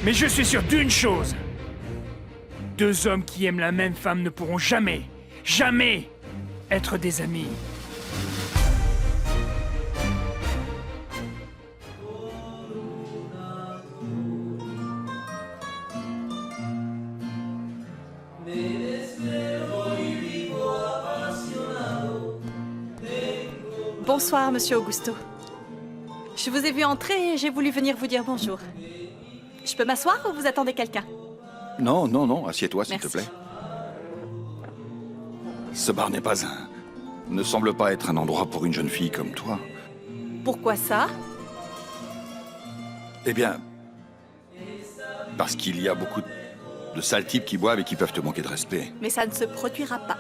Mais je suis sûr d'une chose. Deux hommes qui aiment la même femme ne pourront jamais, jamais être des amis. Bonsoir, Monsieur Augusto. Je vous ai vu entrer et j'ai voulu venir vous dire bonjour. Je peux m'asseoir ou vous attendez quelqu'un? Non, non, non, assieds-toi, s'il te Merci. plaît. Ce bar n'est pas un... ne semble pas être un endroit pour une jeune fille comme toi. Pourquoi ça? Eh bien... parce qu'il y a beaucoup de sales types qui boivent et qui peuvent te manquer de respect. Mais ça ne se produira pas.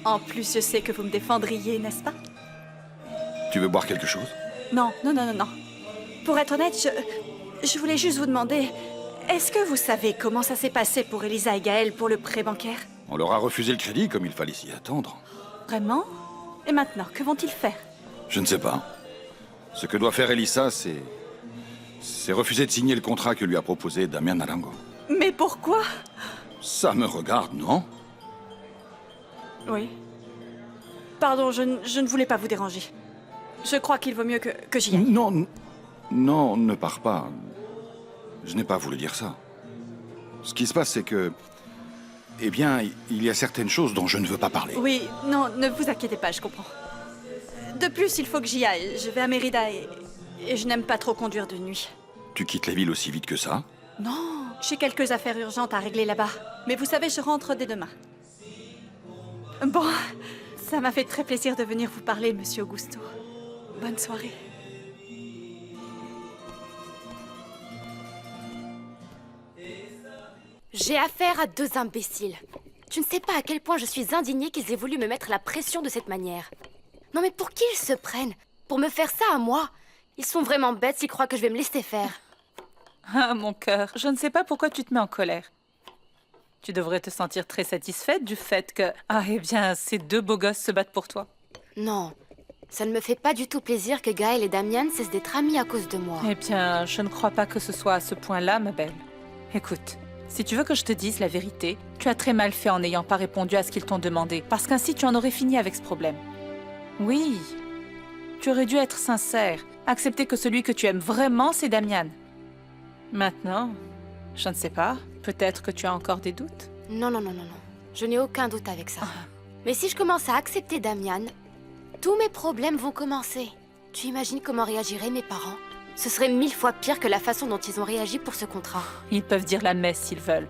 En plus, je sais que vous me défendriez, n'est-ce pas? Tu veux boire quelque chose? Non, non, non, non, non. Pour être honnête, je voulais juste vous demander... Est-ce que vous savez comment ça s'est passé pour Elisa et Gaël pour le prêt bancaire? On leur a refusé le crédit comme il fallait s'y attendre. Vraiment? Et maintenant, que vont-ils faire? Je ne sais pas. Ce que doit faire Elisa, c'est refuser de signer le contrat que lui a proposé Damian Narango. Mais pourquoi? Ça me regarde, non? Oui. Pardon, je ne voulais pas vous déranger. Je crois qu'il vaut mieux que j'y aille. Non, non, ne pars pas. Je n'ai pas voulu dire ça. Ce qui se passe, c'est que... Eh bien, il y a certaines choses dont je ne veux pas parler. Oui, non, ne vous inquiétez pas, je comprends. De plus, il faut que j'y aille. Je vais à Mérida et je n'aime pas trop conduire de nuit. Tu quittes la ville aussi vite que ça? Non, j'ai quelques affaires urgentes à régler là-bas. Mais vous savez, je rentre dès demain. Bon, ça m'a fait très plaisir de venir vous parler, Monsieur Augusto. Bonne soirée. J'ai affaire à deux imbéciles. Tu ne sais pas à quel point je suis indignée qu'ils aient voulu me mettre la pression de cette manière. Non mais pour qui ils se prennent? Pour me faire ça à moi? Ils sont vraiment bêtes s'ils croient que je vais me laisser faire. Ah, mon cœur, je ne sais pas pourquoi tu te mets en colère. Tu devrais te sentir très satisfaite du fait que... Ah, eh bien, ces deux beaux gosses se battent pour toi. Non, ça ne me fait pas du tout plaisir que Gaël et Damian cessent d'être amis à cause de moi. Eh bien, je ne crois pas que ce soit à ce point-là, ma belle. Écoute, si tu veux que je te dise la vérité, tu as très mal fait en n'ayant pas répondu à ce qu'ils t'ont demandé, parce qu'ainsi tu en aurais fini avec ce problème. Oui, tu aurais dû être sincère, accepter que celui que tu aimes vraiment, c'est Damian. Maintenant, je ne sais pas, peut-être que tu as encore des doutes. Non, non, non, non, non. Je n'ai aucun doute avec ça. Mais si je commence à accepter Damian, tous mes problèmes vont commencer. Tu imagines comment réagiraient mes parents? Ce serait 1000 fois pire que la façon dont ils ont réagi pour ce contrat. Ils peuvent dire la messe s'ils veulent.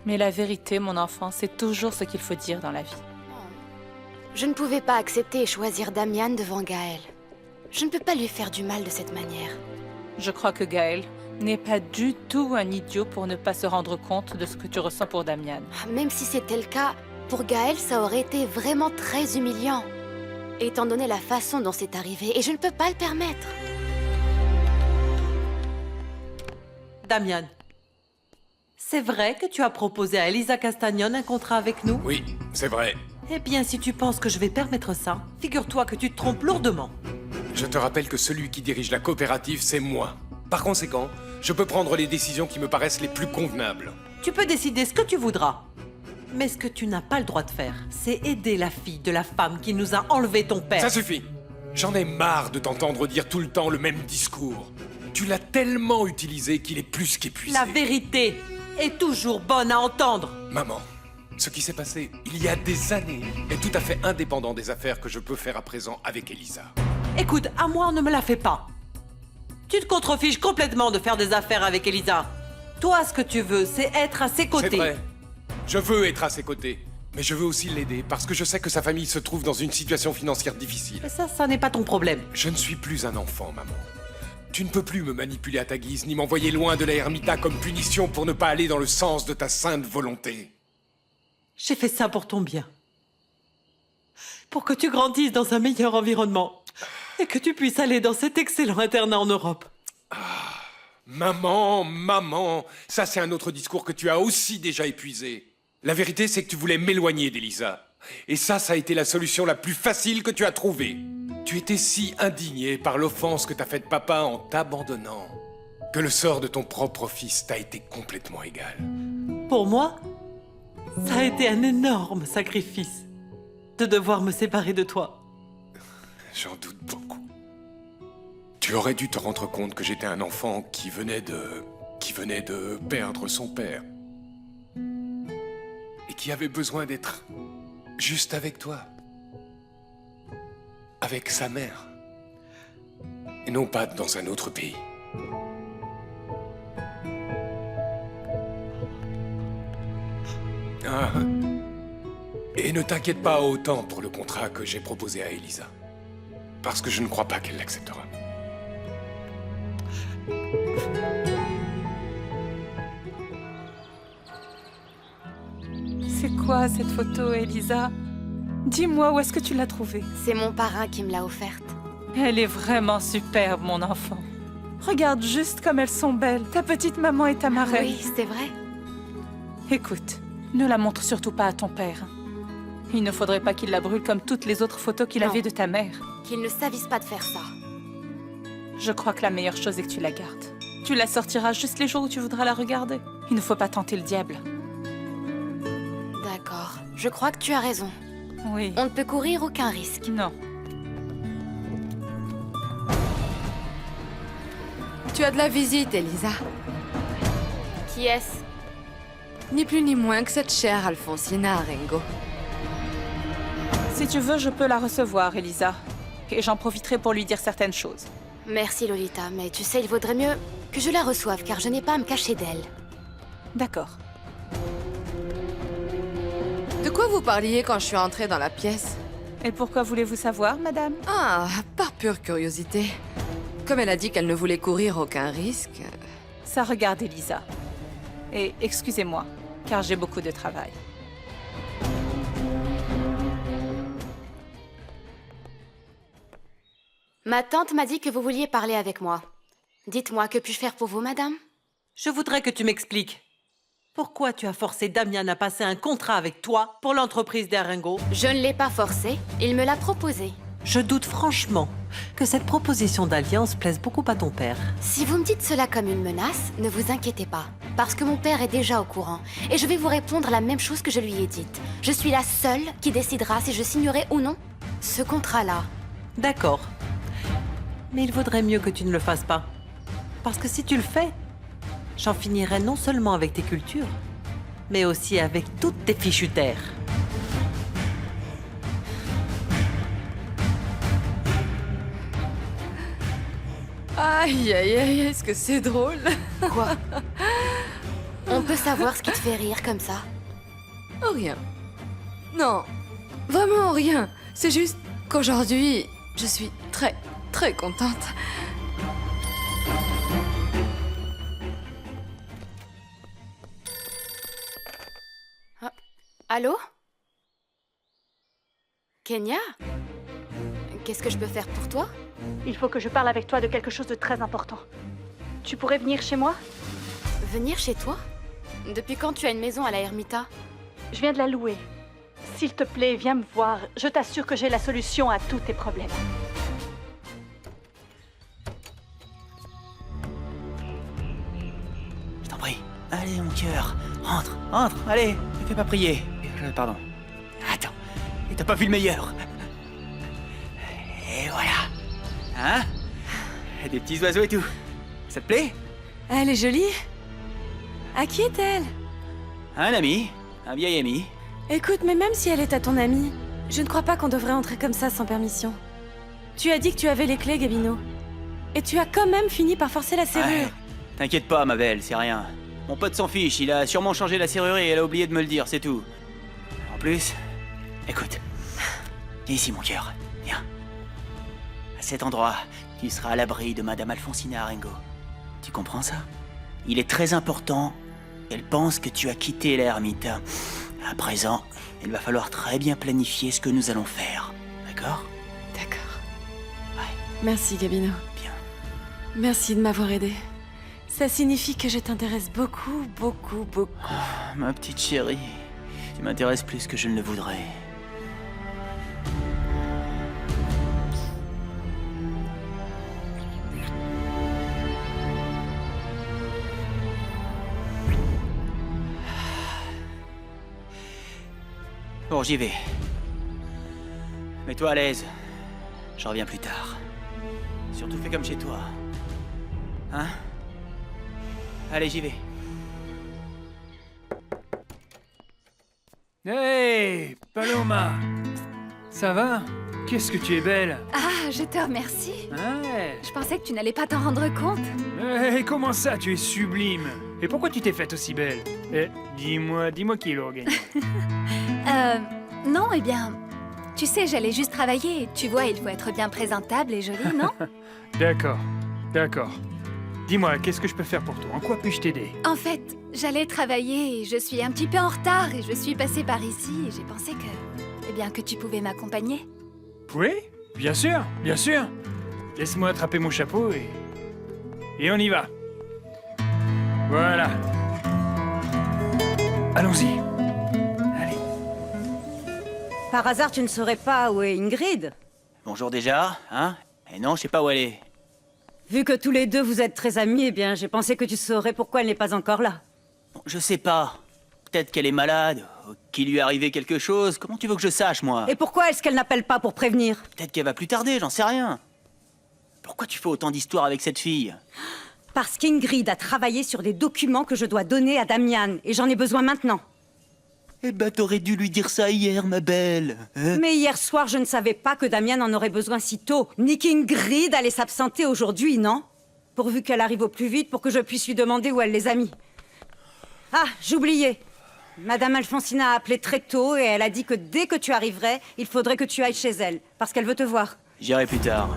Mais la vérité, mon enfant, c'est toujours ce qu'il faut dire dans la vie. Je ne pouvais pas accepter et choisir Damian devant Gaël. Je ne peux pas lui faire du mal de cette manière. Je crois que Gaël n'est pas du tout un idiot pour ne pas se rendre compte de ce que tu ressens pour Damian. Même si c'était le cas, pour Gaël, ça aurait été vraiment très humiliant. Étant donné la façon dont c'est arrivé, et je ne peux pas le permettre. Damian, c'est vrai que tu as proposé à Elisa Castagnon un contrat avec nous? Oui, c'est vrai. Eh bien, si tu penses que je vais permettre ça, figure-toi que tu te trompes lourdement. Je te rappelle que celui qui dirige la coopérative, c'est moi. Par conséquent, je peux prendre les décisions qui me paraissent les plus convenables. Tu peux décider ce que tu voudras. Mais ce que tu n'as pas le droit de faire, c'est aider la fille de la femme qui nous a enlevé ton père. Ça suffit. J'en ai marre de t'entendre dire tout le temps le même discours. Tu l'as tellement utilisé qu'il est plus qu'épuisé. La vérité est toujours bonne à entendre. Maman, ce qui s'est passé il y a des années est tout à fait indépendant des affaires que je peux faire à présent avec Elisa. Écoute, à moi, on ne me la fait pas. Tu te contrefiches complètement de faire des affaires avec Elisa. Toi, ce que tu veux, c'est être à ses côtés. C'est vrai. Je veux être à ses côtés. Mais je veux aussi l'aider parce que je sais que sa famille se trouve dans une situation financière difficile. Mais ça n'est pas ton problème. Je ne suis plus un enfant, maman. Tu ne peux plus me manipuler à ta guise, ni m'envoyer loin de la ermita comme punition pour ne pas aller dans le sens de ta sainte volonté. J'ai fait ça pour ton bien. Pour que tu grandisses dans un meilleur environnement. Et que tu puisses aller dans cet excellent internat en Europe. Maman, maman, ça c'est un autre discours que tu as aussi déjà épuisé. La vérité, c'est que tu voulais m'éloigner d'Elisa. Et ça a été la solution la plus facile que tu as trouvée. Tu étais si indigné par l'offense que t'as faite papa en t'abandonnant. que le sort de ton propre fils t'a été complètement égal. Pour moi, ça a été un énorme sacrifice de devoir me séparer de toi. J'en doute beaucoup. Tu aurais dû te rendre compte que j'étais un enfant qui venait de perdre son père. Et qui avait besoin d'être juste avec toi. Avec sa mère. Et non pas dans un autre pays. Ah. Et ne t'inquiète pas autant pour le contrat que j'ai proposé à Elisa. Parce que je ne crois pas qu'elle l'acceptera. C'est quoi cette photo, Elisa? Dis-moi, où est-ce que tu l'as trouvée? C'est mon parrain qui me l'a offerte. Elle est vraiment superbe, mon enfant. Regarde juste comme elles sont belles, ta petite maman et ta marraine. Oui, c'est vrai. Écoute, ne la montre surtout pas à ton père. Il ne faudrait pas qu'il la brûle comme toutes les autres photos qu'il Non. avait de ta mère. Qu'il ne s'avise pas de faire ça. Je crois que la meilleure chose est que tu la gardes. Tu la sortiras juste les jours où tu voudras la regarder. Il ne faut pas tenter le diable. D'accord. Je crois que tu as raison. Oui. On ne peut courir aucun risque. Non. Tu as de la visite, Elisa. Qui est-ce? Ni plus ni moins que cette chère Alfonsina Arengo. Si tu veux, je peux la recevoir, Elisa. Et j'en profiterai pour lui dire certaines choses. Merci, Lolita, mais tu sais, il vaudrait mieux que je la reçoive, car je n'ai pas à me cacher d'elle. D'accord. De quoi vous parliez quand je suis entrée dans la pièce? Et pourquoi voulez-vous savoir, madame? Ah, par pure curiosité. Comme elle a dit qu'elle ne voulait courir aucun risque... Ça regarde Elisa. Et excusez-moi, car j'ai beaucoup de travail. Ma tante m'a dit que vous vouliez parler avec moi. Dites-moi, que puis-je faire pour vous, madame? Je voudrais que tu m'expliques. Pourquoi tu as forcé Damian à passer un contrat avec toi pour l'entreprise d'Arengo? Je ne l'ai pas forcé, il me l'a proposé. Je doute franchement que cette proposition d'alliance plaise beaucoup à ton père. Si vous me dites cela comme une menace, ne vous inquiétez pas, parce que mon père est déjà au courant, et je vais vous répondre la même chose que je lui ai dite. Je suis la seule qui décidera si je signerai ou non ce contrat-là. D'accord. Mais il vaudrait mieux que tu ne le fasses pas. Parce que si tu le fais, j'en finirai non seulement avec tes cultures, mais aussi avec toutes tes fichues terres. Aïe, aïe, aïe, est-ce que c'est drôle? Quoi? On peut savoir ce qui te fait rire comme ça? Oh, rien. Non, vraiment rien. C'est juste qu'aujourd'hui, je suis très, très contente. Allô? Kenya? Qu'est-ce que je peux faire pour toi? Il faut que je parle avec toi de quelque chose de très important. Tu pourrais venir chez moi? Venir chez toi? Depuis quand tu as une maison à la Ermita? Je viens de la louer. S'il te plaît, viens me voir. Je t'assure que j'ai la solution à tous tes problèmes. Je t'en prie. Allez, mon cœur. Rentre, rentre, allez. Ne fais pas prier. Pardon. Attends. Et t'as pas vu le meilleur? Et voilà. Hein? Des petits oiseaux et tout. Ça te plaît? Elle est jolie. À qui est-elle? Un ami. Un vieil ami. Écoute, mais même si elle est à ton amie, je ne crois pas qu'on devrait entrer comme ça sans permission. Tu as dit que tu avais les clés, Gabino. Et tu as quand même fini par forcer la serrure. Ouais. T'inquiète pas, ma belle, c'est rien. Mon pote s'en fiche, il a sûrement changé la serrure et elle a oublié de me le dire, c'est tout. En plus, écoute. Viens ici, mon cœur. Viens. À cet endroit, tu seras à l'abri de Madame Alfonsina Arengo. Tu comprends ça? Il est très important. Elle pense que tu as quitté l'ermite. À présent, il va falloir très bien planifier ce que nous allons faire. D'accord? D'accord. Ouais, Merci, Gabino. bien. Merci de m'avoir aidé. Ça signifie que je t'intéresse beaucoup, beaucoup, beaucoup. Ma petite chérie, tu m'intéresses plus que je ne le voudrais. Bon, j'y vais. Mets-toi à l'aise. Je reviens plus tard. Surtout fais comme chez toi. Hein? Allez, j'y vais. Hey, Paloma! Ça va? Qu'est-ce que tu es belle? Ah, je te remercie. Ouais. Je pensais que tu n'allais pas t'en rendre compte. Hey, comment ça, tu es sublime? Et pourquoi tu t'es faite aussi belle? Dis-moi qui est l'organisme. Non, eh bien, tu sais, j'allais juste travailler. Tu vois, il faut être bien présentable et jolie, non? D'accord. Dis-moi, qu'est-ce que je peux faire pour toi? En quoi puis-je t'aider? En fait, j'allais travailler et je suis un petit peu en retard et je suis passée par ici et j'ai pensé que tu pouvais m'accompagner. Oui, bien sûr. Laisse-moi attraper mon chapeau et on y va. Voilà. Allons-y. Allez. Par hasard, tu ne saurais pas où est Ingrid? Bonjour déjà, hein? Et non, je sais pas où elle est. Vu que tous les deux vous êtes très amis, eh bien, j'ai pensé que tu saurais pourquoi elle n'est pas encore là. Bon, je sais pas. Peut-être qu'elle est malade, ou qu'il lui est arrivé quelque chose. Comment tu veux que je sache, moi? Et pourquoi est-ce qu'elle n'appelle pas pour prévenir? Peut-être qu'elle va plus tarder, j'en sais rien. Pourquoi tu fais autant d'histoires avec cette fille? Parce qu'Ingrid a travaillé sur des documents que je dois donner à Damian, et j'en ai besoin maintenant. Eh ben, t'aurais dû lui dire ça hier, ma belle. Hein? Mais hier soir, je ne savais pas que Damian en aurait besoin si tôt, ni qu'Ingrid allait s'absenter aujourd'hui, non? Pourvu qu'elle arrive au plus vite pour que je puisse lui demander où elle les a mis. Ah, j'oubliais. Madame Alfonsina a appelé très tôt et elle a dit que dès que tu arriverais, il faudrait que tu ailles chez elle, parce qu'elle veut te voir. J'irai plus tard.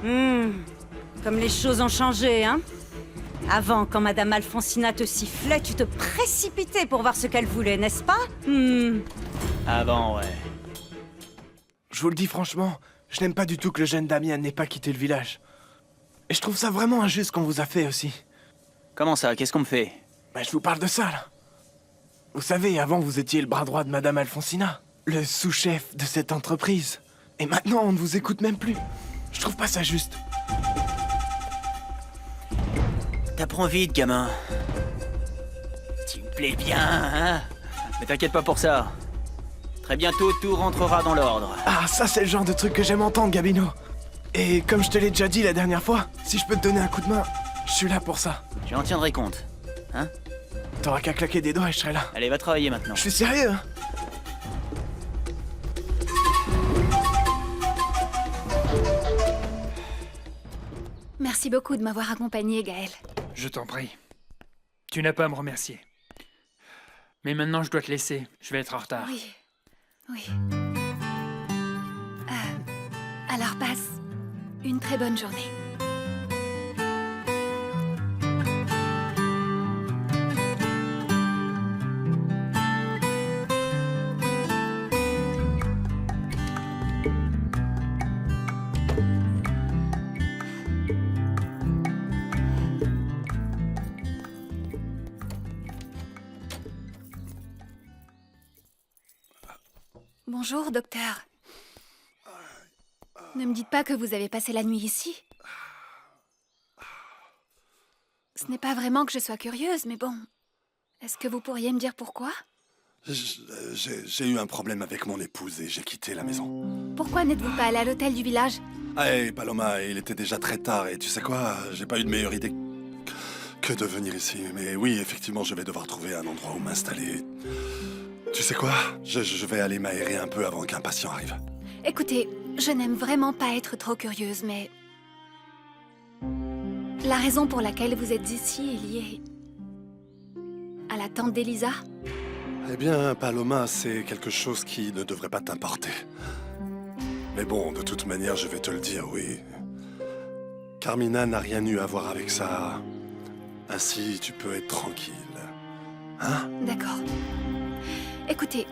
Comme les choses ont changé, hein? Avant, quand Madame Alfonsina te sifflait, tu te précipitais pour voir ce qu'elle voulait, n'est-ce pas? Avant, ouais. Je vous le dis franchement, je n'aime pas du tout que le jeune Damian n'ait pas quitté le village. Et je trouve ça vraiment injuste qu'on vous a fait aussi. Comment ça? Qu'est-ce qu'on me fait? Je vous parle de ça, là. Vous savez, avant, vous étiez le bras droit de Madame Alfonsina, le sous-chef de cette entreprise. Et maintenant, on ne vous écoute même plus. Je trouve pas ça juste. T'apprends vite, gamin. Tu me plais bien, hein? Mais t'inquiète pas pour ça. Très bientôt, tout rentrera dans l'ordre. Ah, ça, c'est le genre de truc que j'aime entendre, Gabino. Et comme je te l'ai déjà dit la dernière fois, si je peux te donner un coup de main, je suis là pour ça. J'en tiendrai compte. Hein? T'auras qu'à claquer des doigts et je serai là. Allez, va travailler maintenant. Je suis sérieux, hein? Merci beaucoup de m'avoir accompagné, Gaël. Je t'en prie. Tu n'as pas à me remercier. Mais maintenant, je dois te laisser. Je vais être en retard. Oui. Alors passe une très bonne journée. Bonjour, docteur. Ne me dites pas que vous avez passé la nuit ici. Ce n'est pas vraiment que je sois curieuse, mais bon. Est-ce que vous pourriez me dire pourquoi? J'ai eu un problème avec mon épouse et j'ai quitté la maison. Pourquoi n'êtes-vous pas allé à l'hôtel du village? Paloma, il était déjà très tard et tu sais quoi, j'ai pas eu de meilleure idée que de venir ici. Mais oui, effectivement, je vais devoir trouver un endroit où m'installer. Tu sais quoi, je vais aller m'aérer un peu avant qu'un patient arrive. Écoutez, je n'aime vraiment pas être trop curieuse, mais... La raison pour laquelle vous êtes ici est liée... à la tante d'Elisa? Eh bien, Paloma, c'est quelque chose qui ne devrait pas t'importer. Mais bon, de toute manière, je vais te le dire, oui. Carmina n'a rien eu à voir avec ça. Ainsi, tu peux être tranquille. Hein? D'accord. Écoutez,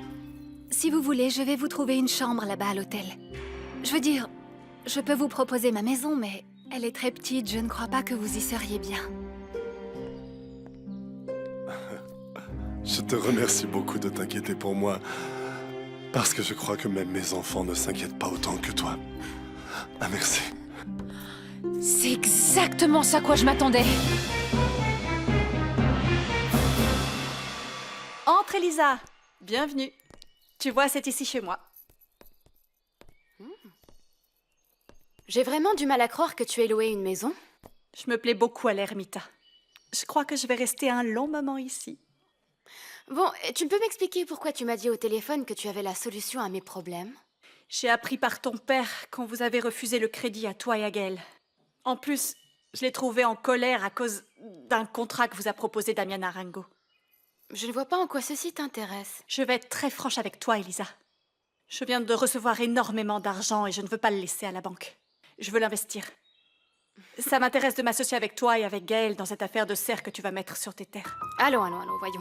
si vous voulez, je vais vous trouver une chambre là-bas à l'hôtel. Je veux dire, je peux vous proposer ma maison, mais elle est très petite, je ne crois pas que vous y seriez bien. Je te remercie beaucoup de t'inquiéter pour moi, parce que je crois que même mes enfants ne s'inquiètent pas autant que toi. Ah, merci. C'est exactement ça à quoi je m'attendais. Entre, Elisa. Bienvenue. Tu vois, c'est ici chez moi. J'ai vraiment du mal à croire que tu aies loué une maison. Je me plais beaucoup à l'ermita. Je crois que je vais rester un long moment ici. Bon, tu peux m'expliquer pourquoi tu m'as dit au téléphone que tu avais la solution à mes problèmes? J'ai appris par ton père quand vous avez refusé le crédit à toi et à Gaël. En plus, je l'ai trouvé en colère à cause d'un contrat que vous a proposé Damian Arango. Je ne vois pas en quoi ceci t'intéresse. Je vais être très franche avec toi, Elisa. Je viens de recevoir énormément d'argent et je ne veux pas le laisser à la banque. Je veux l'investir. Ça m'intéresse de m'associer avec toi et avec Gaël dans cette affaire de serre que tu vas mettre sur tes terres. Allons, voyons.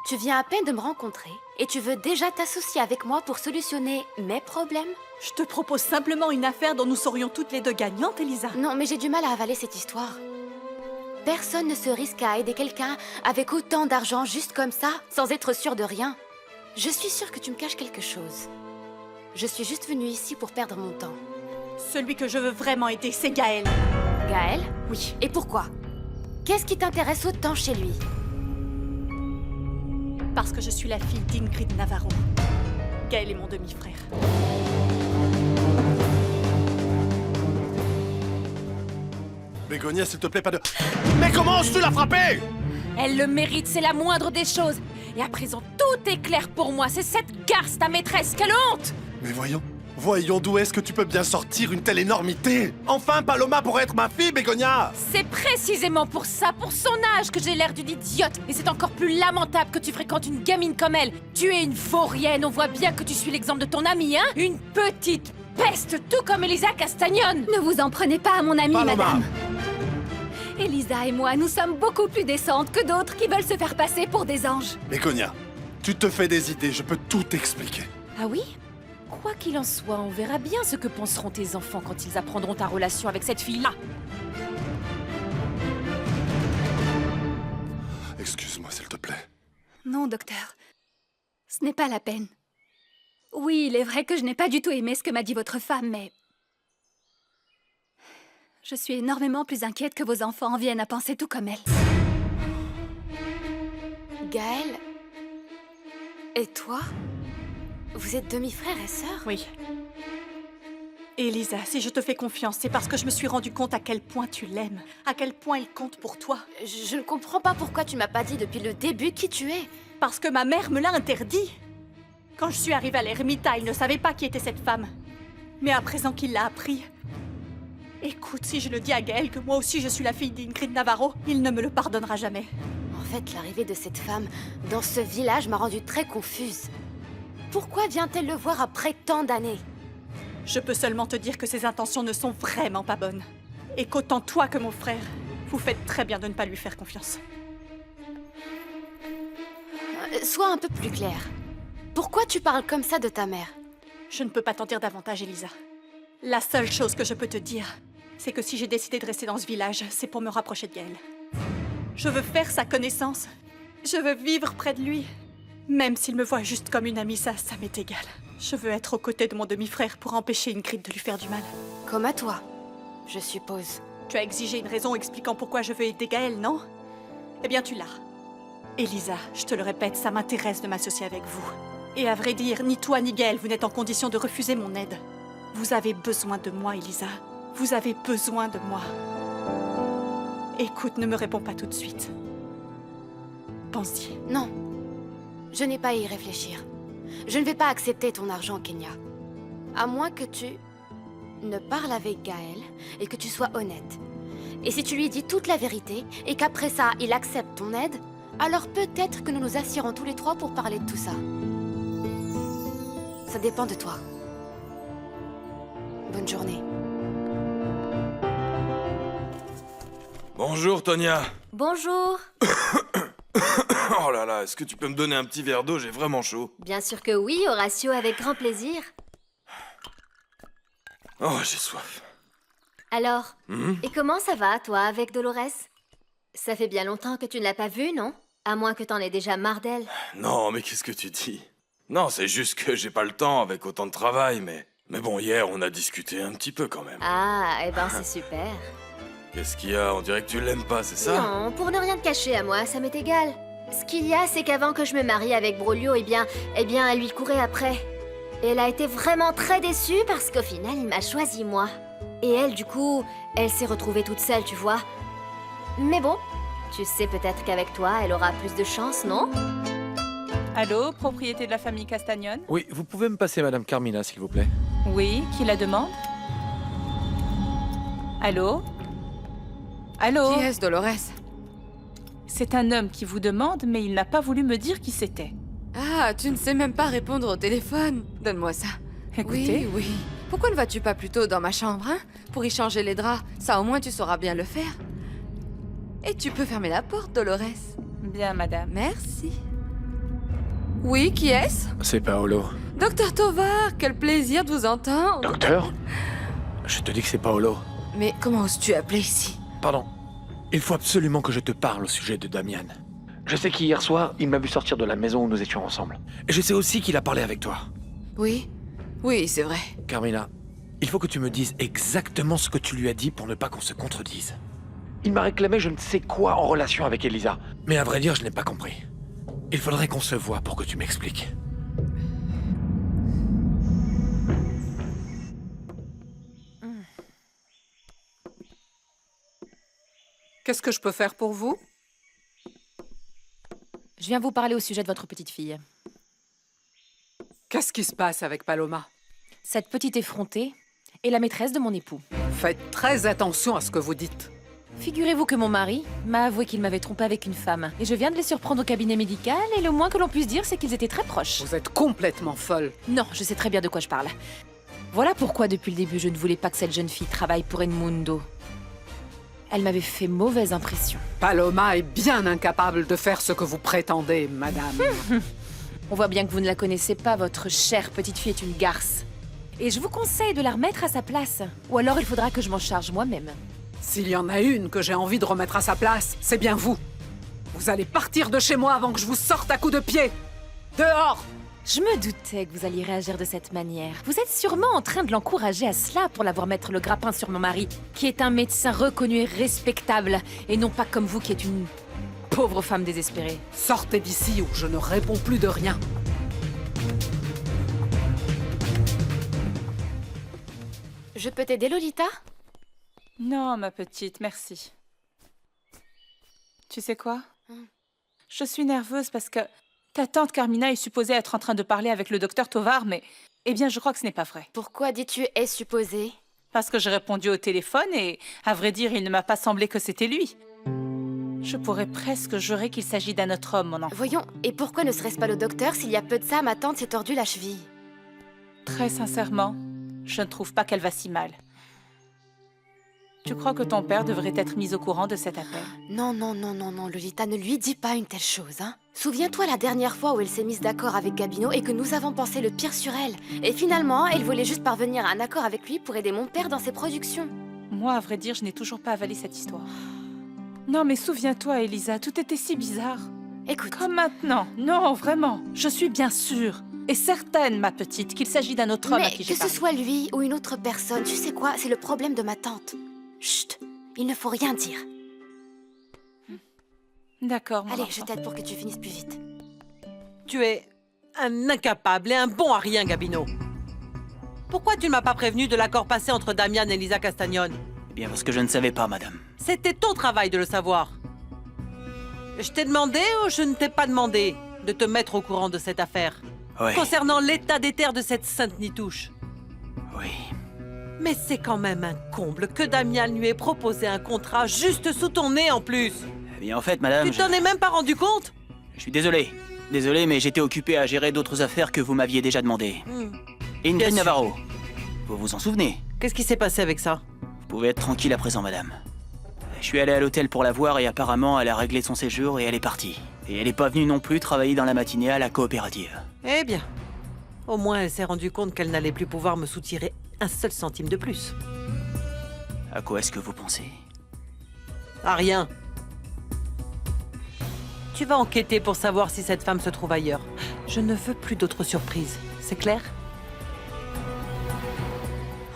Tu viens à peine de me rencontrer et tu veux déjà t'associer avec moi pour solutionner mes problèmes? Je te propose simplement une affaire dont nous serions toutes les deux gagnantes, Elisa. Non, mais j'ai du mal à avaler cette histoire. Personne ne se risque à aider quelqu'un avec autant d'argent juste comme ça, sans être sûr de rien. Je suis sûre que tu me caches quelque chose. Je suis juste venue ici pour perdre mon temps. Celui que je veux vraiment aider, c'est Gaël. Gaël? Oui. Et pourquoi? Qu'est-ce qui t'intéresse autant chez lui? Parce que je suis la fille d'Ingrid Navarro. Gaël est mon demi-frère. Bégonia, s'il te plaît, pas de... Mais comment oses-tu la frapper? Elle le mérite, c'est la moindre des choses. Et à présent, tout est clair pour moi. C'est cette garce, ta maîtresse. Quelle honte! Mais voyons d'où est-ce que tu peux bien sortir une telle énormité? Enfin, Paloma pourrait être ma fille, Bégonia! C'est précisément pour ça, pour son âge, que j'ai l'air d'une idiote. Et c'est encore plus lamentable que tu fréquentes une gamine comme elle. Tu es une vaurienne, on voit bien que tu suis l'exemple de ton amie, hein? Une petite peste, tout comme Elisa Castagnone. Ne vous en prenez pas à mon amie, Paloma. madame. Elisa et moi, nous sommes beaucoup plus décentes que d'autres qui veulent se faire passer pour des anges. Bégonia, tu te fais des idées, je peux tout expliquer. Ah oui? Quoi qu'il en soit, on verra bien ce que penseront tes enfants quand ils apprendront ta relation avec cette fille-là. Excuse-moi, s'il te plaît. Non, docteur. Ce n'est pas la peine. Oui, il est vrai que je n'ai pas du tout aimé ce que m'a dit votre femme, mais... Je suis énormément plus inquiète que vos enfants en viennent à penser tout comme elle. Gaël? Et toi? Vous êtes demi-frère et sœur? Oui. Elisa, si je te fais confiance, c'est parce que je me suis rendu compte à quel point tu l'aimes, à quel point il compte pour toi. Je ne comprends pas pourquoi tu m'as pas dit depuis le début qui tu es. Parce que ma mère me l'a interdit. Quand je suis arrivée à l'ermita, il ne savait pas qui était cette femme. Mais à présent qu'il l'a appris... Écoute, si je le dis à Gaël que moi aussi je suis la fille d'Ingrid Navarro, il ne me le pardonnera jamais. En fait, l'arrivée de cette femme dans ce village m'a rendue très confuse. Pourquoi vient-elle le voir après tant d'années? Je peux seulement te dire que ses intentions ne sont vraiment pas bonnes. Et qu'autant toi que mon frère, vous faites très bien de ne pas lui faire confiance. Sois un peu plus clair. Pourquoi tu parles comme ça de ta mère? Je ne peux pas t'en dire davantage, Elisa. La seule chose que je peux te dire, c'est que si j'ai décidé de rester dans ce village, c'est pour me rapprocher de Gaël. Je veux faire sa connaissance. Je veux vivre près de lui. Même s'il me voit juste comme une amie, ça m'est égal. Je veux être aux côtés de mon demi-frère pour empêcher Ingrid de lui faire du mal. Comme à toi, je suppose. Tu as exigé une raison expliquant pourquoi je veux aider Gaël, non? Eh bien, tu l'as. Elisa, je te le répète, ça m'intéresse de m'associer avec vous. Et à vrai dire, ni toi ni Gaël, vous n'êtes en condition de refuser mon aide. Vous avez besoin de moi, Elisa. Vous avez besoin de moi. Écoute, ne me réponds pas tout de suite. Pense-y. Non. Je n'ai pas à y réfléchir. Je ne vais pas accepter ton argent, Kenya. À moins que tu ne parles avec Gaël et que tu sois honnête. Et si tu lui dis toute la vérité et qu'après ça, il accepte ton aide, alors peut-être que nous nous assiérons tous les trois pour parler de tout ça. Ça dépend de toi. Bonne journée. Bonjour, Tonia. Bonjour. Oh là là, est-ce que tu peux me donner un petit verre d'eau? J'ai vraiment chaud. Bien sûr que oui, Horatio, avec grand plaisir. Oh, j'ai soif. Alors, et comment ça va, toi, avec Dolores? Ça fait bien longtemps que tu ne l'as pas vue, non? À moins que t'en aies déjà marre d'elle. Non, mais qu'est-ce que tu dis? Non, c'est juste que j'ai pas le temps avec autant de travail, mais... Mais bon, hier, on a discuté un petit peu quand même. Ah, eh ben c'est super. Qu'est-ce qu'il y a? On dirait que tu l'aimes pas, c'est ça? Non, pour ne rien te cacher à moi, ça m'est égal. Ce qu'il y a, c'est qu'avant que je me marie avec Broglio, eh bien, elle lui courait après. Et elle a été vraiment très déçue parce qu'au final, il m'a choisi moi. Et elle, du coup, elle s'est retrouvée toute seule, tu vois. Mais bon, tu sais peut-être qu'avec toi, elle aura plus de chance, non? Allô, propriété de la famille Castagnone? Oui, vous pouvez me passer Madame Carmina, s'il vous plaît? Oui, qui la demande? Allô? Allô? Qui est-ce, Dolores? C'est un homme qui vous demande, mais il n'a pas voulu me dire qui c'était. Ah, tu ne sais même pas répondre au téléphone. Donne-moi ça. Écoutez. Oui. Pourquoi ne vas-tu pas plutôt dans ma chambre, hein? Pour y changer les draps. Ça, au moins, tu sauras bien le faire. Et tu peux fermer la porte, Dolores. Bien, madame. Merci. Oui, qui est-ce? C'est Paolo. Docteur Tovar, quel plaisir de vous entendre. Docteur? Je te dis que c'est Paolo. Mais comment oses-tu appeler ici? Pardon. Il faut absolument que je te parle au sujet de Damian. Je sais qu'hier soir, il m'a vu sortir de la maison où nous étions ensemble. Et je sais aussi qu'il a parlé avec toi. Oui, c'est vrai. Carmina, il faut que tu me dises exactement ce que tu lui as dit pour ne pas qu'on se contredise. Il m'a réclamé je ne sais quoi en relation avec Elisa. Mais à vrai dire, je n'ai pas compris. Il faudrait qu'on se voie pour que tu m'expliques. Qu'est-ce que je peux faire pour vous? Je viens vous parler au sujet de votre petite fille. Qu'est-ce qui se passe avec Paloma? Cette petite effrontée est la maîtresse de mon époux. Faites très attention à ce que vous dites. Figurez-vous que mon mari m'a avoué qu'il m'avait trompé avec une femme. Et je viens de les surprendre au cabinet médical et le moins que l'on puisse dire, c'est qu'ils étaient très proches. Vous êtes complètement folle. Non, je sais très bien de quoi je parle. Voilà pourquoi depuis le début, je ne voulais pas que cette jeune fille travaille pour Edmundo. Elle m'avait fait mauvaise impression. Paloma est bien incapable de faire ce que vous prétendez, madame. On voit bien que vous ne la connaissez pas, votre chère petite fille est une garce. Et je vous conseille de la remettre à sa place. Ou alors il faudra que je m'en charge moi-même. S'il y en a une que j'ai envie de remettre à sa place, c'est bien vous. Vous allez partir de chez moi avant que je vous sorte à coups de pied. Dehors! Je me doutais que vous alliez réagir de cette manière. Vous êtes sûrement en train de l'encourager à cela pour l'avoir mettre le grappin sur mon mari, qui est un médecin reconnu et respectable, et non pas comme vous qui êtes une pauvre femme désespérée. Sortez d'ici ou je ne réponds plus de rien. Je peux t'aider, Lolita? Non, ma petite, merci. Tu sais quoi? Je suis nerveuse parce que ta tante Carmina est supposée être en train de parler avec le docteur Tovar, mais... Eh bien, je crois que ce n'est pas vrai. Pourquoi dis-tu « est supposée » ? Parce que j'ai répondu au téléphone et, à vrai dire, il ne m'a pas semblé que c'était lui. Je pourrais presque jurer qu'il s'agit d'un autre homme, mon enfant. Voyons, et pourquoi ne serait-ce pas le docteur s'il y a peu de ça, ma tante s'est tordue la cheville? Très sincèrement, je ne trouve pas qu'elle va si mal. Tu crois que ton père devrait être mis au courant de cet appel? Non, Lolita, ne lui dis pas une telle chose, hein. Souviens-toi la dernière fois où elle s'est mise d'accord avec Gabino et que nous avons pensé le pire sur elle. Et finalement, elle voulait juste parvenir à un accord avec lui pour aider mon père dans ses productions. Moi, à vrai dire, je n'ai toujours pas avalé cette histoire. Non, mais souviens-toi, Elisa, tout était si bizarre. Écoute... Comme maintenant. Non, vraiment. Je suis bien sûre et certaine, ma petite, qu'il s'agit d'un autre homme à qui j'ai Mais que parlé. ce soit lui ou une autre personne, tu sais quoi, c'est le problème de ma tante. Chut, il ne faut rien dire. D'accord, mon Allez, enfant. je t'aide pour que tu finisses plus vite. Tu es un incapable et un bon à rien, Gabino. Pourquoi tu ne m'as pas prévenu de l'accord passé entre Damian et Lisa Castagnone? Eh bien, parce que je ne savais pas, madame. C'était ton travail de le savoir. Je t'ai demandé ou je ne t'ai pas demandé de te mettre au courant de cette affaire? Ouais. Concernant l'état des terres de cette sainte Nitouche. Oui. Mais c'est quand même un comble que Damian lui ait proposé un contrat juste sous ton nez en plus. Eh bien, en fait, madame, Tu t'en es même pas rendu compte? je suis désolé. Désolé, mais j'étais occupé à gérer d'autres affaires que vous m'aviez déjà demandées. Ingrid Bien sûr. Navarro. Vous vous en souvenez? Qu'est-ce qui s'est passé avec ça? Vous pouvez être tranquille à présent, madame. Je suis allé à l'hôtel pour la voir et apparemment, elle a réglé son séjour et elle est partie. Et elle n'est pas venue non plus travailler dans la matinée à la coopérative. Eh bien, au moins elle s'est rendue compte qu'elle n'allait plus pouvoir me soutirer un seul centime de plus. À quoi est-ce que vous pensez? À rien. Tu vas enquêter pour savoir si cette femme se trouve ailleurs. Je ne veux plus d'autres surprises, c'est clair?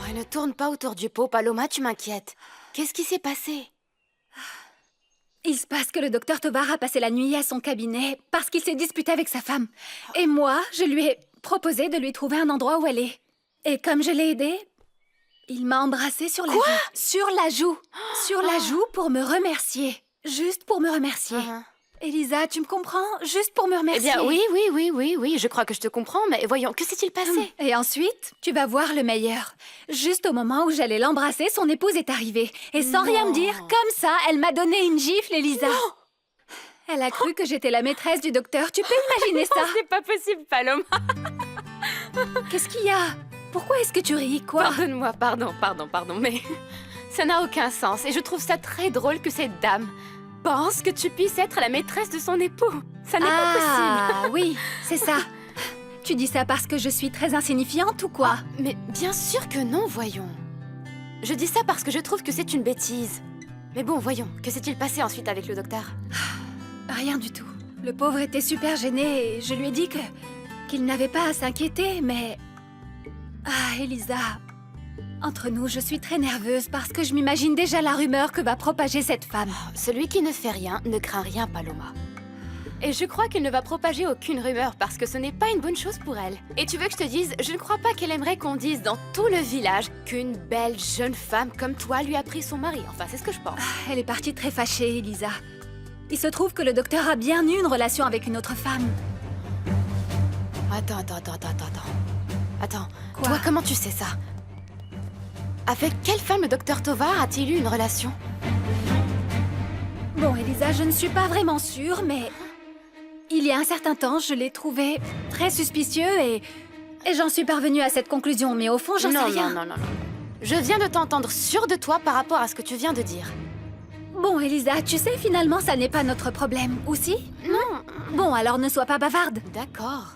Oh, ne tourne pas autour du pot, Paloma, tu m'inquiètes. Qu'est-ce qui s'est passé? Il se passe que le docteur Tovar a passé la nuit à son cabinet parce qu'il s'est disputé avec sa femme. Et moi, je lui ai proposé de lui trouver un endroit où elle est. Et comme je l'ai aidé, il m'a embrassée sur la joue. Sur la joue. Sur la joue pour me remercier. Juste pour me remercier. Elisa, tu me comprends? Juste pour me remercier. Eh bien, oui, je crois que je te comprends, mais voyons, que s'est-il passé? Et ensuite, tu vas voir le meilleur. Juste au moment où j'allais l'embrasser, son épouse est arrivée. Et sans rien me dire, comme ça, elle m'a donné une gifle, Elisa. Elle a cru que j'étais la maîtresse du docteur. Tu peux imaginer ça? C'est pas possible, Paloma. Qu'est-ce qu'il y a? Pourquoi est-ce que tu ris, quoi? Pardonne-moi, pardon, mais ça n'a aucun sens. Et je trouve ça très drôle que cette dame pense que tu puisses être la maîtresse de son époux. Ça n'est pas possible. Ah oui, c'est ça. Tu dis ça parce que je suis très insignifiante ou quoi? Mais bien sûr que non, voyons. Je dis ça parce que je trouve que c'est une bêtise. Mais bon, voyons, que s'est-il passé ensuite avec le docteur? Rien du tout. Le pauvre était super gêné et je lui ai dit qu'il n'avait pas à s'inquiéter, mais... Ah, Elisa... Entre nous, je suis très nerveuse parce que je m'imagine déjà la rumeur que va propager cette femme. Celui qui ne fait rien ne craint rien, Paloma. Et je crois qu'elle ne va propager aucune rumeur parce que ce n'est pas une bonne chose pour elle. Et tu veux que je te dise, je ne crois pas qu'elle aimerait qu'on dise dans tout le village qu'une belle jeune femme comme toi lui a pris son mari. Enfin, c'est ce que je pense. Elle est partie très fâchée, Elisa. Il se trouve que le docteur a bien eu une relation avec une autre femme. Attends. Toi, comment tu sais ça? Avec quelle femme le docteur Tovar a-t-il eu une relation? Bon, Elisa, je ne suis pas vraiment sûre, mais... Il y a un certain temps, je l'ai trouvé très suspicieux et j'en suis parvenue à cette conclusion, mais au fond, j'en sais rien. Non. Je viens de t'entendre sûre de toi par rapport à ce que tu viens de dire. Bon, Elisa, tu sais, finalement, ça n'est pas notre problème, ou si? Non. Bon, alors ne sois pas bavarde. D'accord.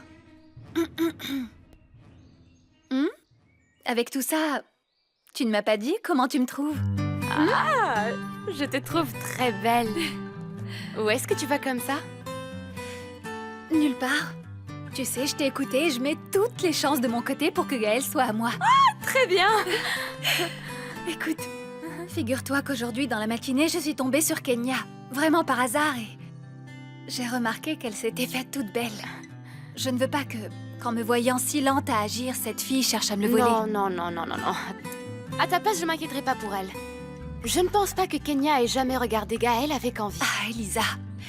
Avec tout ça... Tu ne m'as pas dit comment tu me trouves? Ah, je te trouve très belle. Où est-ce que tu vas comme ça? Nulle part. Tu sais, je t'ai écoutée et je mets toutes les chances de mon côté pour que Gaël soit à moi. Ah, très bien. Écoute, figure-toi qu'aujourd'hui, dans la matinée, je suis tombée sur Kenya. Vraiment par hasard et... J'ai remarqué qu'elle s'était faite toute belle. Je ne veux pas que, qu'en me voyant si lente à agir, cette fille cherche à me le voler. Non. À ta place, je m'inquiéterai pas pour elle. Je ne pense pas que Kenya ait jamais regardé Gaël avec envie. Ah, Elisa,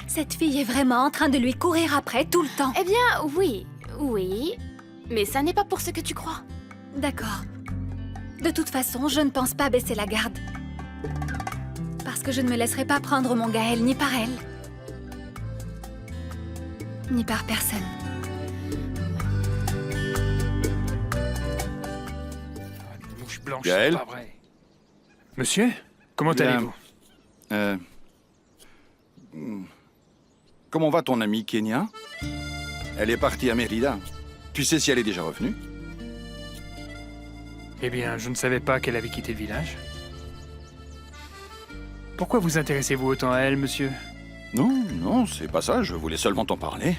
cette fille est vraiment en train de lui courir après tout le temps. Eh bien, oui. Mais ça n'est pas pour ce que tu crois. D'accord. De toute façon, je ne pense pas baisser la garde. Parce que je ne me laisserai pas prendre mon Gaël ni par elle, ni par personne. Blanche, Gaël? c'est pas vrai. Monsieur, comment allez-vous? Comment va ton amie Kenya? Elle est partie à Mérida. Tu sais si elle est déjà revenue? Eh bien, je ne savais pas qu'elle avait quitté le village. Pourquoi vous intéressez-vous autant à elle, monsieur? Non, c'est pas ça. Je voulais seulement t'en parler.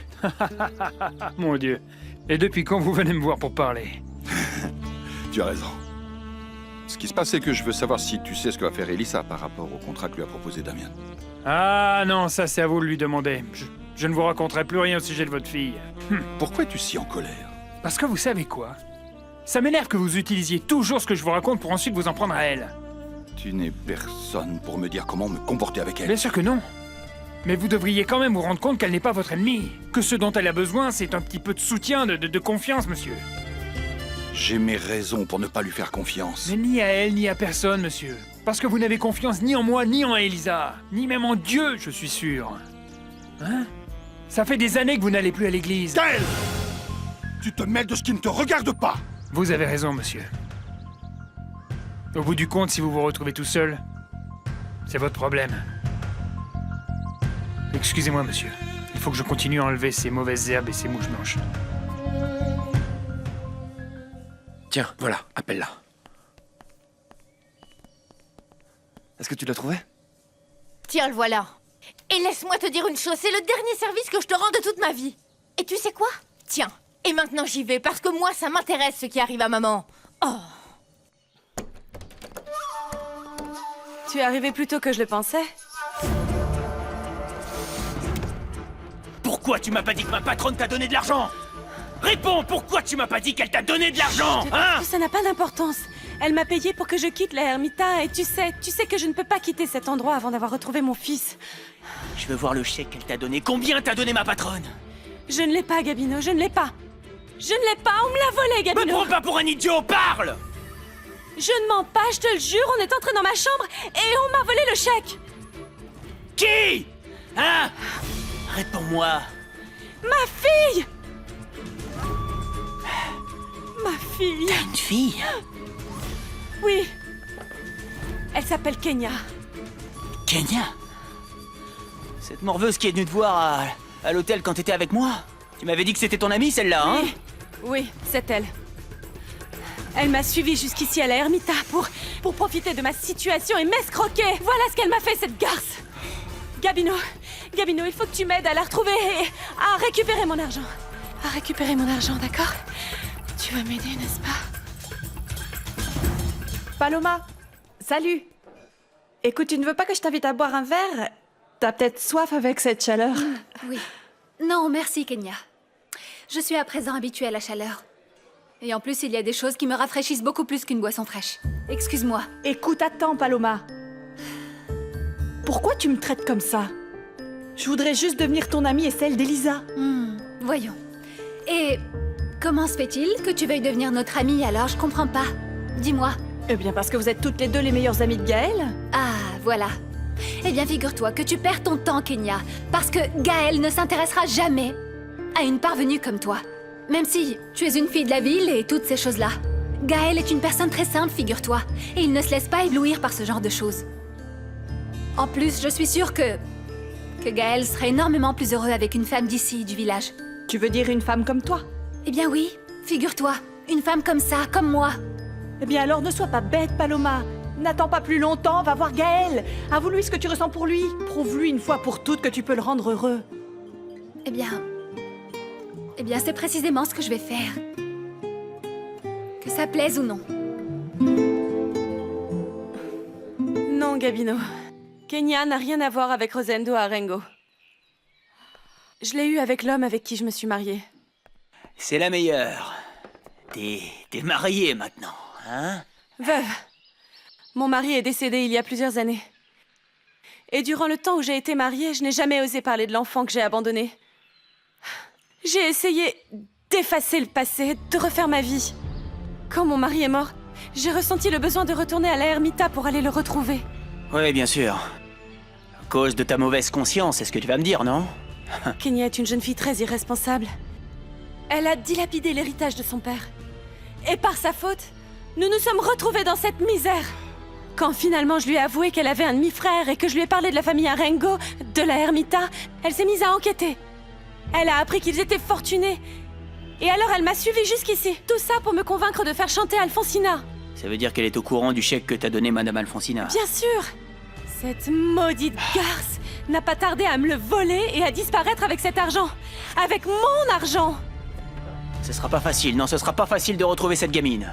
Mon Dieu. Et depuis quand vous venez me voir pour parler? Tu as raison. Ce qui se passe, c'est que je veux savoir si tu sais ce que va faire Elisa par rapport au contrat que lui a proposé Damien. Ah non, ça c'est à vous de lui demander. Je ne vous raconterai plus rien au sujet de votre fille. Pourquoi es-tu si en colère? Parce que vous savez quoi? Ça m'énerve que vous utilisiez toujours ce que je vous raconte pour ensuite vous en prendre à elle. Tu n'es personne pour me dire comment me comporter avec elle. Bien sûr que non. Mais vous devriez quand même vous rendre compte qu'elle n'est pas votre ennemie. Que ce dont elle a besoin, c'est un petit peu de soutien, de confiance, monsieur. J'ai mes raisons pour ne pas lui faire confiance. Mais ni à elle, ni à personne, monsieur. Parce que vous n'avez confiance ni en moi, ni en Elisa. Ni même en Dieu, je suis sûr. Hein? Ça fait des années que vous n'allez plus à l'église. Gaël! Tu te mêles de ce qui ne te regarde pas! Vous avez raison, monsieur. Au bout du compte, si vous vous retrouvez tout seul, c'est votre problème. Excusez-moi, monsieur. Il faut que je continue à enlever ces mauvaises herbes et ces mouches blanches. Tiens, voilà, appelle-la. Est-ce que tu l'as trouvé? Tiens, le voilà. Et laisse-moi te dire une chose, c'est le dernier service que je te rends de toute ma vie. Et tu sais quoi? Tiens, et maintenant j'y vais, parce que moi, ça m'intéresse ce qui arrive à maman. Oh. Tu es arrivé plus tôt que je le pensais. pourquoi tu m'as pas dit que ma patronne t'a donné de l'argent? Réponds, pourquoi tu m'as pas dit qu'elle t'a donné de l'argent, hein? Ça n'a pas d'importance. Elle m'a payé pour que je quitte la Ermita et tu sais que je ne peux pas quitter cet endroit avant d'avoir retrouvé mon fils. Je veux voir le chèque qu'elle t'a donné. Combien t'a donné ma patronne? Je ne l'ai pas, Gabino, je ne l'ai pas. Je ne l'ai pas, on me l'a volé, Gabino. Me prends pas pour un idiot, parle! Je ne mens pas, je te le jure, on est entré dans ma chambre et on m'a volé le chèque. Qui? Hein? Réponds-moi. Ma fille! Ma fille. T'as une fille? Oui. Elle s'appelle Kenya. Kenya? Cette morveuse qui est venue te voir à l'hôtel quand t'étais avec moi? Tu m'avais dit que c'était ton amie, celle-là, hein? Oui, c'est elle. Elle m'a suivi jusqu'ici à la Ermita pour profiter de ma situation et m'escroquer. Voilà ce qu'elle m'a fait, cette garce. Gabino, il faut que tu m'aides à la retrouver et à récupérer mon argent. À récupérer mon argent, d'accord? Tu vas m'aider, n'est-ce pas? Paloma, salut. Écoute, tu ne veux pas que je t'invite à boire un verre? T'as peut-être soif avec cette chaleur. Oui. Non, merci, Kenya. Je suis à présent habituée à la chaleur. Et en plus, il y a des choses qui me rafraîchissent beaucoup plus qu'une boisson fraîche. Excuse-moi. Écoute, attends, Paloma. Pourquoi tu me traites comme ça? Je voudrais juste devenir ton amie et celle d'Elisa. Voyons. Et comment se fait-il que tu veuilles devenir notre amie alors? Je comprends pas. Dis-moi. Eh bien, parce que vous êtes toutes les deux les meilleures amies de Gaël. Ah, voilà. Eh bien, figure-toi que tu perds ton temps, Kenya. Parce que Gaël ne s'intéressera jamais à une parvenue comme toi. Même si tu es une fille de la ville et toutes ces choses-là. Gaël est une personne très simple, figure-toi. Et il ne se laisse pas éblouir par ce genre de choses. En plus, je suis sûre que Gaël serait énormément plus heureux avec une femme d'ici, du village. Tu veux dire une femme comme toi? Eh bien oui, figure-toi. Une femme comme ça, comme moi. Eh bien alors ne sois pas bête, Paloma. N'attends pas plus longtemps, va voir Gaël. Avoue-lui ce que tu ressens pour lui. Prouve-lui une fois pour toutes que tu peux le rendre heureux. Eh bien, c'est précisément ce que je vais faire. Que ça plaise ou non. Non, Gabino. Kenya n'a rien à voir avec Rosendo Arengo. Je l'ai eu avec l'homme avec qui je me suis mariée. C'est la meilleure. T'es mariée maintenant, hein? Veuve. Mon mari est décédé il y a plusieurs années. Et durant le temps où j'ai été mariée, je n'ai jamais osé parler de l'enfant que j'ai abandonné. J'ai essayé d'effacer le passé, de refaire ma vie. Quand mon mari est mort, j'ai ressenti le besoin de retourner à la Ermita pour aller le retrouver. Oui, bien sûr. À cause de ta mauvaise conscience, c'est ce que tu vas me dire, non? Kenya est une jeune fille très irresponsable. Elle a dilapidé l'héritage de son père. Et par sa faute, nous nous sommes retrouvés dans cette misère. Quand finalement je lui ai avoué qu'elle avait un demi-frère et que je lui ai parlé de la famille Arengo, de la Ermita, elle s'est mise à enquêter. Elle a appris qu'ils étaient fortunés. Et alors elle m'a suivi jusqu'ici. Tout ça pour me convaincre de faire chanter Alfonsina. Ça veut dire qu'elle est au courant du chèque que t'as donné Madame Alfonsina. Bien sûr. Cette maudite garce n'a pas tardé à me le voler et à disparaître avec cet argent. Avec mon argent. Ce sera pas facile, non, ce sera pas facile de retrouver cette gamine.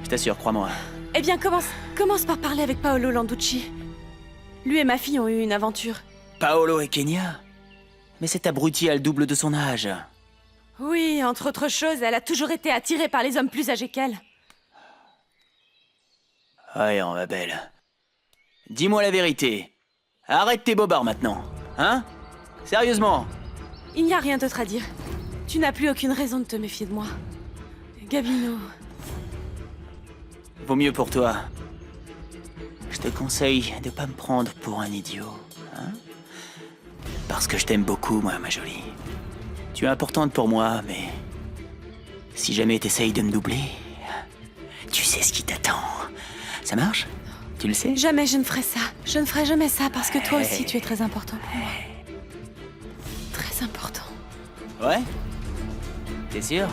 Je t'assure, crois-moi. Eh bien, commence par parler avec Paolo Landucci. Lui et ma fille ont eu une aventure. Paolo et Kenya? Mais cet abruti a le double de son âge. Oui, entre autres choses, elle a toujours été attirée par les hommes plus âgés qu'elle. Voyons, ma belle. Dis-moi la vérité. Arrête tes bobards maintenant, hein? Sérieusement. Il n'y a rien d'autre à dire. Tu n'as plus aucune raison de te méfier de moi. Gabino. Vaut mieux pour toi. Je te conseille de pas me prendre pour un idiot, hein? Parce que je t'aime beaucoup, moi, ma jolie. Tu es importante pour moi, mais... si jamais t'essayes de me doubler... tu sais ce qui t'attend. Ça marche? Tu le sais? Jamais je ne ferai ça. Je ne ferai jamais ça parce que toi aussi, tu es très important pour moi. Très important. Ouais? T'es sûr?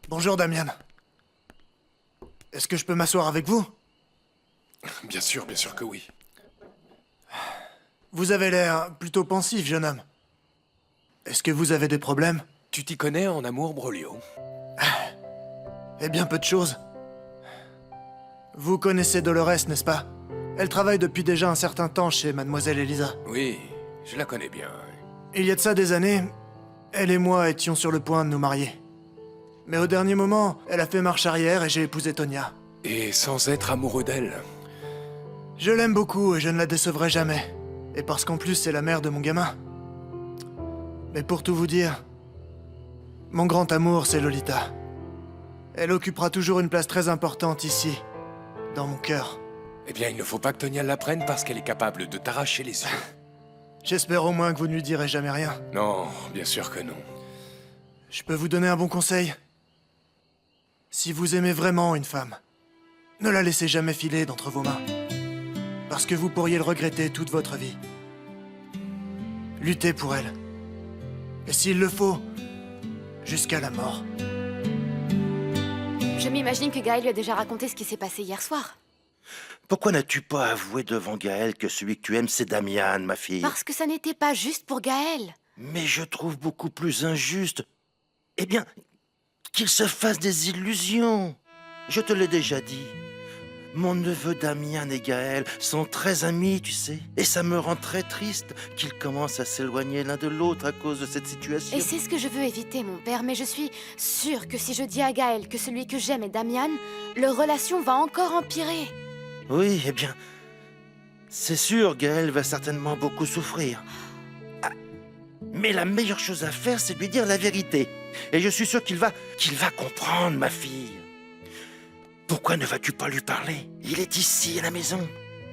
Bonjour, Damian. Est-ce que je peux m'asseoir avec vous? Bien sûr que oui. Vous avez l'air plutôt pensif, jeune homme. Est-ce que vous avez des problèmes? Tu t'y connais en amour, Brolio? Eh bien, peu de choses. Vous connaissez Dolores, n'est-ce pas? Elle travaille depuis déjà un certain temps chez Mademoiselle Elisa. Oui, je la connais bien. Il y a de ça des années, elle et moi étions sur le point de nous marier. Mais au dernier moment, elle a fait marche arrière et j'ai épousé Tonia. Et sans être amoureux d'elle. Je l'aime beaucoup et je ne la décevrai jamais. Et parce qu'en plus, c'est la mère de mon gamin. Mais pour tout vous dire, mon grand amour, c'est Lolita. Elle occupera toujours une place très importante ici, dans mon cœur. Eh bien, il ne faut pas que Tonia l'apprenne parce qu'elle est capable de t'arracher les yeux. J'espère au moins que vous ne lui direz jamais rien. Non, bien sûr que non. Je peux vous donner un bon conseil? Si vous aimez vraiment une femme, ne la laissez jamais filer d'entre vos mains. Parce que vous pourriez le regretter toute votre vie. Luttez pour elle. Et s'il le faut, jusqu'à la mort. Je m'imagine que Gaël lui a déjà raconté ce qui s'est passé hier soir. Pourquoi n'as-tu pas avoué devant Gaël que celui que tu aimes, c'est Damian, ma fille? Parce que ça n'était pas juste pour Gaël. Mais je trouve beaucoup plus injuste. Eh bien, qu'il se fasse des illusions. Je te l'ai déjà dit. Mon neveu Damian et Gaël sont très amis, tu sais. Et ça me rend très triste qu'ils commencent à s'éloigner l'un de l'autre à cause de cette situation. Et c'est ce que je veux éviter, mon père, mais je suis sûre que si je dis à Gaël que celui que j'aime est Damian, leur relation va encore empirer. Oui, eh bien, c'est sûr, Gaël va certainement beaucoup souffrir. Ah, mais la meilleure chose à faire, c'est de lui dire la vérité. Et je suis sûr qu'il va comprendre, ma fille. Pourquoi ne vas-tu pas lui parler? Il est ici, à la maison.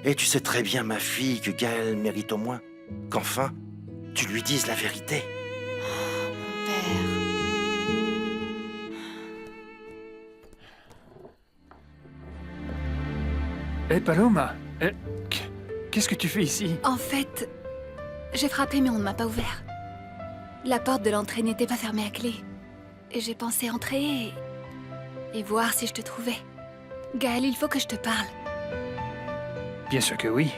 Et tu sais très bien, ma fille, que Gaël mérite au moins qu'enfin, tu lui dises la vérité. Oh, mon père... Hé, Paloma, qu'est-ce que tu fais ici? En fait, j'ai frappé mais on ne m'a pas ouvert. La porte de l'entrée n'était pas fermée à clé. Et j'ai pensé entrer et voir si je te trouvais. Gaël, il faut que je te parle. Bien sûr que oui.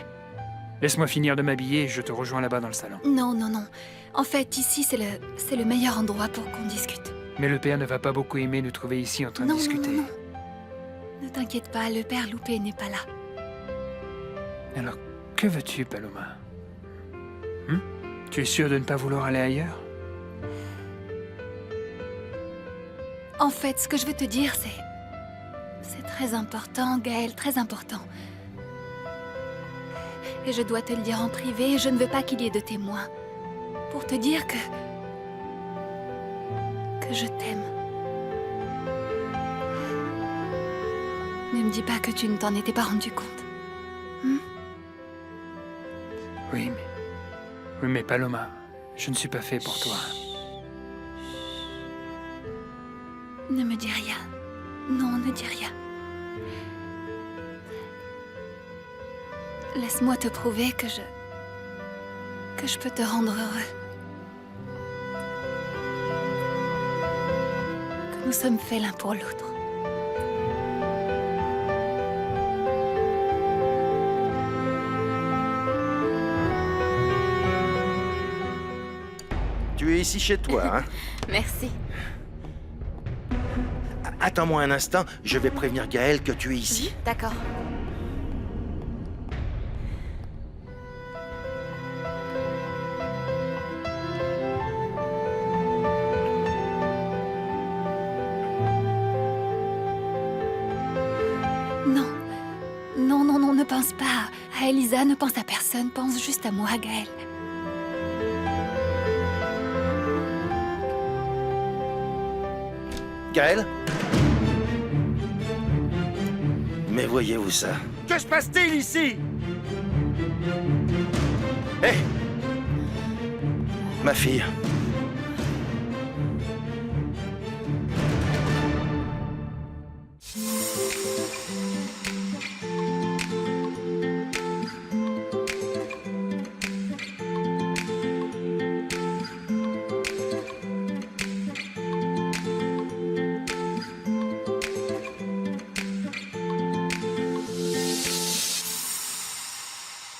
Laisse-moi finir de m'habiller et je te rejoins là-bas dans le salon. Non, non, non. En fait, ici, c'est le meilleur endroit pour qu'on discute. Mais le père ne va pas beaucoup aimer nous trouver ici en train de discuter. Non, non, non. Ne t'inquiète pas, le père Loupé n'est pas là. Alors, que veux-tu, Paloma? Tu es sûre de ne pas vouloir aller ailleurs? En fait, ce que je veux te dire, c'est très important, Gaël, très important. Et je dois te le dire en privé, je ne veux pas qu'il y ait de témoins. Pour te dire que je t'aime. Ne me dis pas que tu ne t'en étais pas rendu compte. Oui, mais Paloma, je ne suis pas fait pour toi. Ne me dis rien. Non, ne dis rien. Laisse-moi te prouver que je peux te rendre heureux. Que nous sommes faits l'un pour l'autre. Tu es ici chez toi, hein? Merci. Attends-moi un instant, je vais prévenir Gaël que tu es ici. D'accord. Non. Non, non, non, ne pense pas à Elisa, ne pense à personne, pense juste à moi, Gaël. Gaël? Mais voyez-vous ça? Que se passe-t-il ici? Hé! Ma fille,